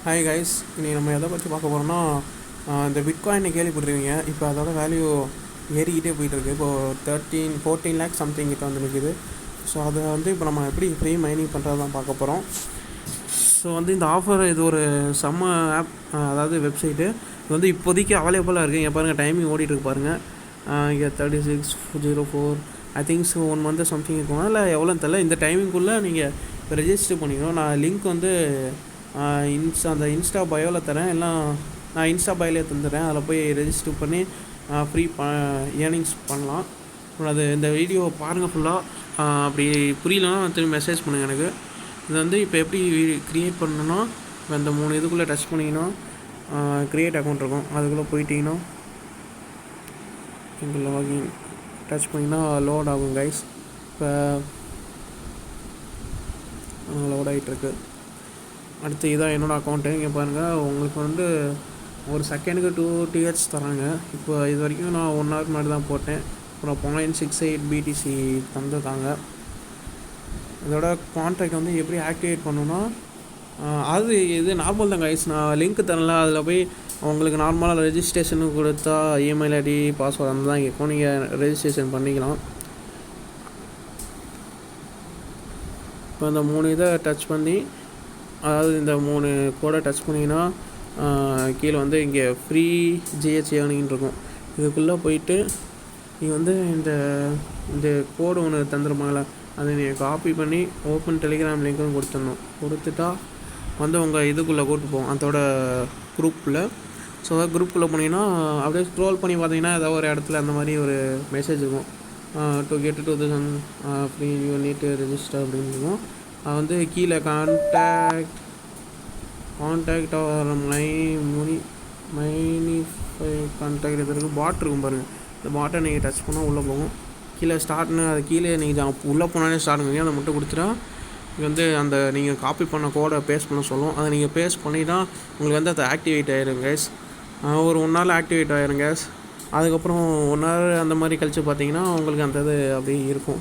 Hi guys, இன்றைக்கி நம்ம எதை பற்றி பார்க்க போகிறோம்னா இந்த பிட்காயினை கேள்விப்பட்டிருக்கீங்க. இப்போ அதோட வேல்யூ ஏறிக்கிட்டே போயிட்டுருக்கு. இப்போது 14 லேக்ஸ் சம்திங் கிட்ட வந்து நிற்கிது. ஸோ அதை இப்போ நம்ம எப்படி ஃப்ரீ மைனிங் பண்ணுறது தான் பார்க்க போகிறோம். ஸோ இந்த ஆஃபர் இது ஒரு செம்ம ஆப், அதாவது வெப்சைட்டு. இது இப்போதைக்கு அவைலபிளாக இருக்குது. இங்கே பாருங்கள், டைமிங் ஓடிட்டுருக்கு பாருங்கள். இங்கே 36:04 ஐ திங்க்ஸ் 1 மந்த்து சம்திங் இருக்கும், இல்லை எவ்வளோன்னு தெரியல. இந்த டைமிங்குள்ளே நீங்கள் ரெஜிஸ்டர் பண்ணிக்கணும். நான் லிங்க் அந்த இன்ஸ்டா பயோவில் தரேன், எல்லாம் நான் இன்ஸ்டா பயோலே தந்துடுறேன். அதில் போய் ரெஜிஸ்டர் பண்ணி ஃப்ரீ ஏர்னிங்ஸ் பண்ணலாம். அது இந்த வீடியோவை பாருங்கள் ஃபுல்லாக. அப்படி புரியலன்னா திரும்பி மெசேஜ் பண்ணுங்கள் எனக்கு. இது இப்போ எப்படி க்ரியேட் பண்ணணுன்னா, இப்போ இந்த 3 இதுக்குள்ளே டச் பண்ணிங்கன்னா க்ரியேட் அக்கௌண்ட் இருக்கும். அதுக்குள்ளே போயிட்டீங்கன்னா இங்கே லாகின் டச் பண்ணிங்கன்னா லோட் ஆகும் கைஸ். இப்போ லோட் ஆகிட்டுருக்கு. அடுத்து இதான் என்னோடய அக்கௌண்ட்டு. இங்கே பாருங்கள், உங்களுக்கு ஒரு செகண்டுக்கு 2 TH தராங்க. இப்போ இது வரைக்கும் நான் 1 ஹவர் முன்னாடி தான் போட்டேன். அப்புறம் 0.68 BTC தந்துட்டாங்க. இதோட கான்ட்ராக்ட் எப்படி ஆக்டிவேட் பண்ணணுன்னா, அது இது நார்மல் தான் கைஸ். நான் லிங்க் தரல, அதில் போய் உங்களுக்கு நார்மலாக ரெஜிஸ்ட்ரேஷனுக்கு கொடுத்தா இமெயில் ஐடி பாஸ்வேர்டு அந்த தான் கேட்கும். நீங்கள் ரெஜிஸ்ட்ரேஷன் பண்ணிக்கலாம். இப்போ இந்த 3 இதை டச் பண்ணி, அதாவது இந்த 3 கோடை டச் பண்ணிங்கன்னா கீழே இங்கே ஃப்ரீ ஜிஹெச் ஏர்னிங்னு இருக்கும். இதுக்குள்ளே போயிட்டு நீங்கள் இந்த கோடு ஒன்று தந்துருப்பாங்களே, அதை நீங்கள் காப்பி பண்ணி ஓப்பன் டெலிகிராம் லிங்க்கும் கொடுத்துடணும். கொடுத்துட்டா உங்கள் இதுக்குள்ளே கூப்பிட்டு போவோம், அதோட குரூப்பில். ஸோ குரூப்புக்குள்ளே போனீங்கன்னா அப்படியே ஸ்க்ரோல் பண்ணி பார்த்தீங்கன்னா ஏதாவது ஒரு இடத்துல அந்த மாதிரி ஒரு மெசேஜ் இருக்கும். To get 2000 free you need register அப்படின்னு இருக்கும். கீழே கான்டாக்ட் ஆர் மைனிஃபை கான்டாக்ட் இது இருக்குது. பாட் இருக்கும் பாருங்கள், இந்த பாட்டை நீங்கள் டச் பண்ணால் உள்ளே போகும். கீழே ஸ்டார்ட்னு அது கீழே நீங்கள் உள்ளே போனாலே ஸ்டார்ட்டுங்க. அதை மட்டும் கொடுத்துட்டா அந்த நீங்கள் காப்பி பண்ண கோடை பேஸ்ட் பண்ண சொல்லும். அதை நீங்கள் பேஸ்ட் பண்ணிட்டா உங்களுக்கு அது ஆக்டிவேட் ஆகிடும் கேஸ். ஒரு 1 நாள் ஆக்டிவேட் ஆகிடும் கேஸ். அதுக்கப்புறம் 1 ஹவர் அந்த மாதிரி கழித்து பார்த்தீங்கன்னா உங்களுக்கு இது அப்படியே இருக்கும்.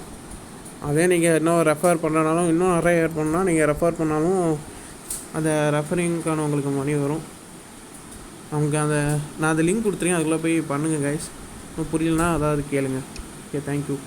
அதே நீங்கள் இன்னும் ரெஃபர் பண்ணுறனாலும், இன்னும் நிறைய ஏட் பண்ணால் நீங்கள் ரெஃபர் பண்ணாலும் அந்த ரெஃபரிங்க்கான உங்களுக்கு மணி வரும். நான் அந்த லிங்க் கொடுத்துருக்கேன், அதுக்குள்ளே போய் பண்ணுங்கள் கைஸ். புரியலனா அதாவது கேளுங்க. Okay, thank you.